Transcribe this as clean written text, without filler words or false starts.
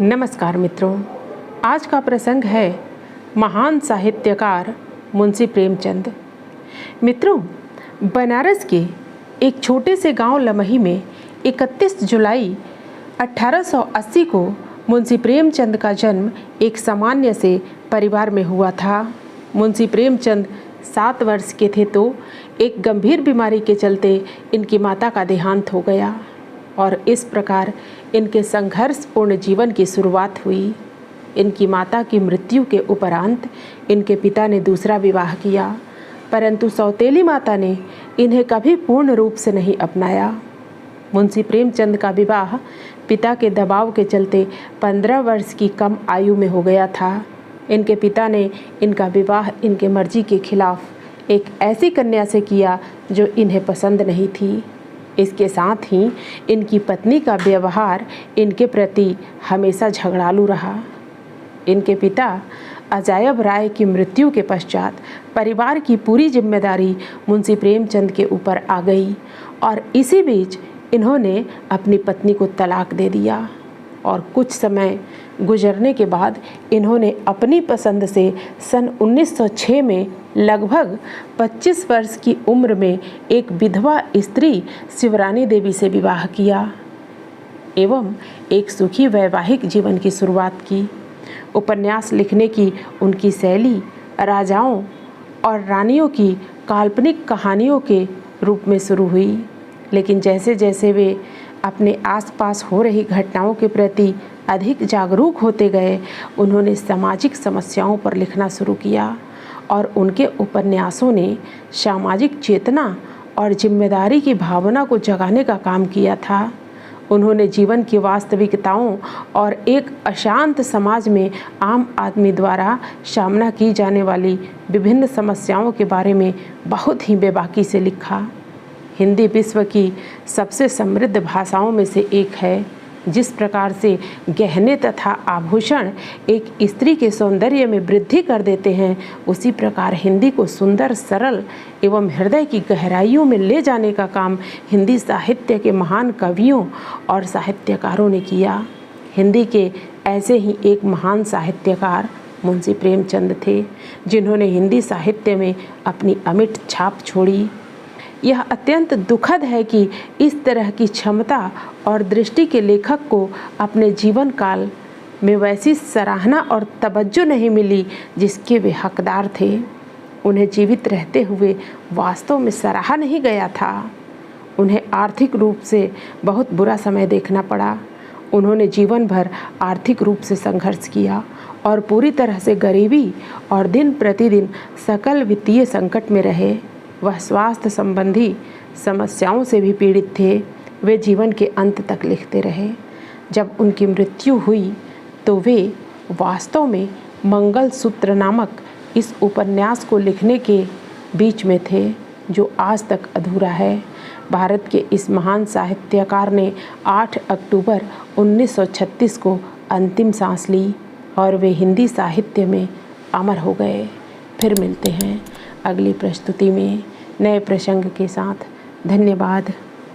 नमस्कार मित्रों, आज का प्रसंग है महान साहित्यकार मुंशी प्रेमचंद। मित्रों, बनारस के एक छोटे से गांव लमही में 31 जुलाई 1880 को मुंशी प्रेमचंद का जन्म एक सामान्य से परिवार में हुआ था। मुंशी प्रेमचंद 7 वर्ष के थे तो एक गंभीर बीमारी के चलते इनकी माता का देहांत हो गया और इस प्रकार इनके संघर्षपूर्ण जीवन की शुरुआत हुई। इनकी माता की मृत्यु के उपरांत इनके पिता ने दूसरा विवाह किया, परंतु सौतेली माता ने इन्हें कभी पूर्ण रूप से नहीं अपनाया। मुंशी प्रेमचंद का विवाह पिता के दबाव के चलते 15 वर्ष की कम आयु में हो गया था। इनके पिता ने इनका विवाह इनके मर्जी के खिलाफ एक ऐसी कन्या से किया जो इन्हें पसंद नहीं थी। इसके साथ ही इनकी पत्नी का व्यवहार इनके प्रति हमेशा झगड़ालू रहा। इनके पिता अजायब राय की मृत्यु के पश्चात परिवार की पूरी जिम्मेदारी मुंशी प्रेमचंद के ऊपर आ गई और इसी बीच इन्होंने अपनी पत्नी को तलाक दे दिया और कुछ समय गुजरने के बाद इन्होंने अपनी पसंद से सन 1906 में लगभग 25 वर्ष की उम्र में एक विधवा स्त्री शिवरानी देवी से विवाह किया एवं एक सुखी वैवाहिक जीवन की शुरुआत की। उपन्यास लिखने की उनकी शैली राजाओं और रानियों की काल्पनिक कहानियों के रूप में शुरू हुई, लेकिन जैसे जैसे वे अपने आसपास हो रही घटनाओं के प्रति अधिक जागरूक होते गए, उन्होंने सामाजिक समस्याओं पर लिखना शुरू किया और उनके उपन्यासों ने सामाजिक चेतना और जिम्मेदारी की भावना को जगाने का काम किया था। उन्होंने जीवन की वास्तविकताओं और एक अशांत समाज में आम आदमी द्वारा सामना की जाने वाली विभिन्न समस्याओं के बारे में बहुत ही बेबाकी से लिखा। हिंदी विश्व की सबसे समृद्ध भाषाओं में से एक है। जिस प्रकार से गहने तथा आभूषण एक स्त्री के सौंदर्य में वृद्धि कर देते हैं, उसी प्रकार हिंदी को सुंदर, सरल एवं हृदय की गहराइयों में ले जाने का काम हिंदी साहित्य के महान कवियों और साहित्यकारों ने किया। हिंदी के ऐसे ही एक महान साहित्यकार मुंशी प्रेमचंद थे, जिन्होंने हिंदी साहित्य में अपनी अमिट छाप छोड़ी। यह अत्यंत दुखद है कि इस तरह की क्षमता और दृष्टि के लेखक को अपने जीवन काल में वैसी सराहना और तवज्जो नहीं मिली जिसके वे हकदार थे। उन्हें जीवित रहते हुए वास्तव में सराहा नहीं गया था। उन्हें आर्थिक रूप से बहुत बुरा समय देखना पड़ा। उन्होंने जीवन भर आर्थिक रूप से संघर्ष किया और पूरी तरह से गरीबी और दिन प्रतिदिन सकल वित्तीय संकट में रहे। वह स्वास्थ्य संबंधी समस्याओं से भी पीड़ित थे। वे जीवन के अंत तक लिखते रहे। जब उनकी मृत्यु हुई तो वे वास्तव में मंगलसूत्र नामक इस उपन्यास को लिखने के बीच में थे, जो आज तक अधूरा है। भारत के इस महान साहित्यकार ने 8 अक्टूबर 1936 को अंतिम सांस ली और वे हिंदी साहित्य में अमर हो गए। फिर मिलते हैं अगली प्रस्तुति में नए प्रसंग के साथ। धन्यवाद।